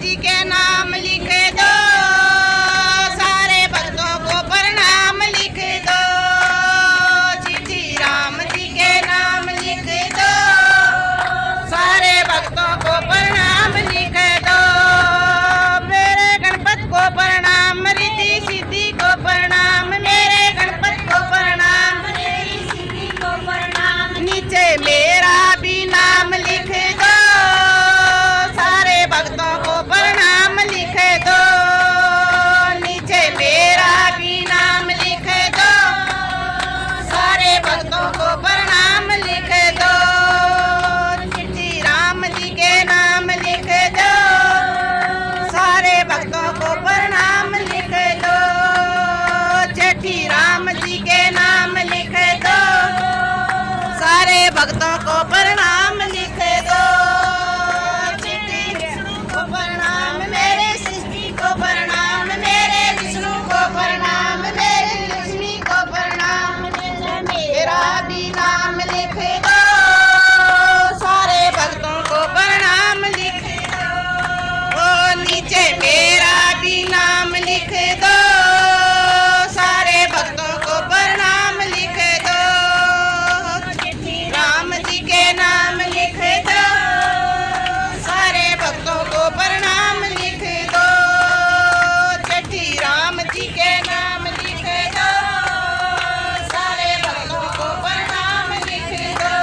जी के नाम लिख दो, सारे भक्तों को प्रणाम लिख दो। चिट्ठी राम जी के नाम लिख दो, सारे भक्तों को प्रणाम लिख दो। मेरे गणपत को प्रणाम, रिद्धि सिद्धि को प्रणाम, मेरे गणपत को प्रणाम, रिद्धि सिद्धि को प्रणाम। नीचे मेरा भी नाम लिख दो, सारे भक्तों को प्रणाम लिख दो। नीचे मेरा भी नाम लिख दो, सारे भक्तों को प्रणाम लिख दो। चिट्ठी राम जी के नाम लिख दो, सारे भक्तों को प्रणाम लिख दो। चिट्ठी राम जी के नाम लिख दो, सारे भक्तों को प्रणाम लिख दो। चिट्ठी विष्णु को प्रणाम, मेरे सृष्टि को प्रणाम, मेरे विष्णु को प्रणाम, मेरी लक्ष्मी को प्रणाम। मेरा भी नाम लिख दो, सारे भक्तों को प्रणाम लिख दो। ओ नीचे मेरा भी नाम लिख दो, सारे भक्तों को प्रणाम लिख दो। चिट्ठी राम जी के नाम लिख दो, सारे भक्तों को प्रणाम लिख दो। चिट्ठी राम जी के नाम लिख दो, सारे भक्तों को प्रणाम लिख दो।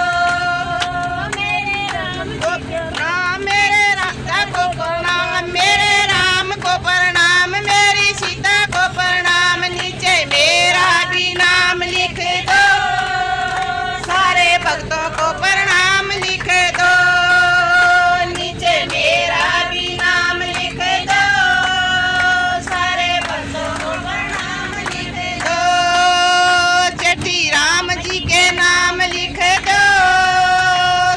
मेरे राम को प्रणाम, मेरे राजा को प्रणाम, मेरे राम को प्रणाम, मेरी सीता को प्रणाम। नीचे मेरा भी नाम लिख दो, सारे भक्तों को प्रणाम लिख दो। नीचे मेरा भी नाम लिख दो, सारे भक्तों को प्रणाम लिख दो। चिट्ठी राम जी के नाम लिख दो,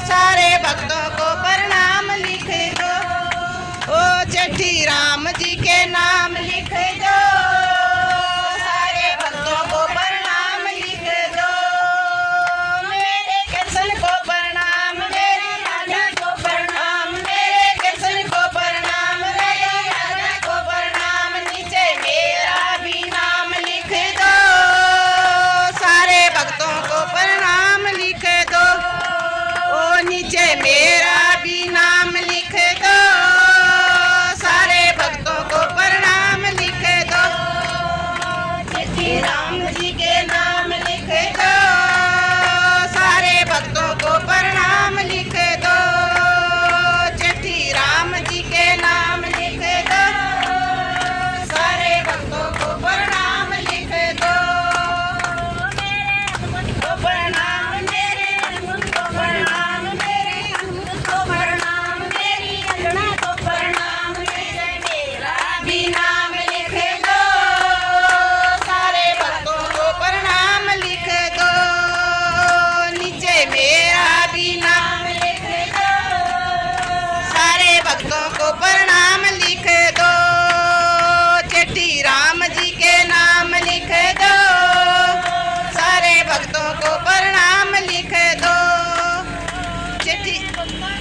सारे भक्तों को प्रणाम लिख दो। ओ चिट्ठी राम जी के नाम लिख दो, सारे भक्तों को प्रणाम लिख दो। मेरे कृष्ण को प्रणाम, मेरे राजा को प्रणाम, मेरे कृष्ण को प्रणाम, मेरे राजा को प्रणाम। नीचे मेरा भी नाम लिख दो, सारे भक्तों को प्रणाम लिख दो। ओ नीचे मेरा भी नाम लिख दो, सारे भक्तों को प्रणाम लिख दो। चिट्ठी राम जी के नाम लिख दो, सारे भक्तों को प्रणाम लिख दो। चिट्ठी राम जी के नाम लिख दो, सारे भक्तों को प्रणाम लिख दो। को प्रणाम, मेरे हनुमान को प्रणाम, मेरे हनुमान को प्रणाम, मेरी अंजना को प्रणाम। मेरा भी नाम लिख दो, सारे भक्तों को प्रणाम लिख दो। नीचे मेरा भी नाम लिख दो, सारे भक्तों को प्रणाम लिख दो। चिट्ठी राम जी के नाम लिख दो, सारे भक्तों को प्रणाम लिख दो। चिट्ठी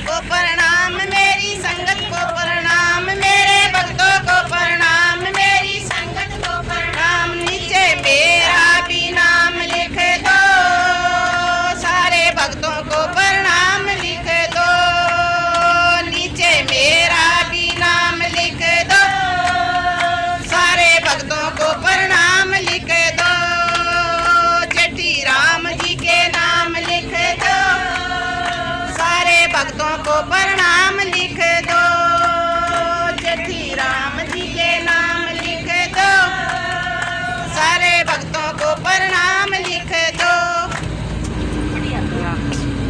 को प्रणाम, मेरी संगत को प्रणाम, मेरे भक्तों को प्रणाम, मेरी संगत को प्रणाम। नीचे मेरा भी नाम लिख दो, सारे भक्तों को प्रणाम लिख दो। नीचे मेरा भी नाम लिख दो, सारे भक्तों को प्रणाम लिख दो। चिट्ठी राम जी के नाम लिख दो, सारे भक्तों को प्रणाम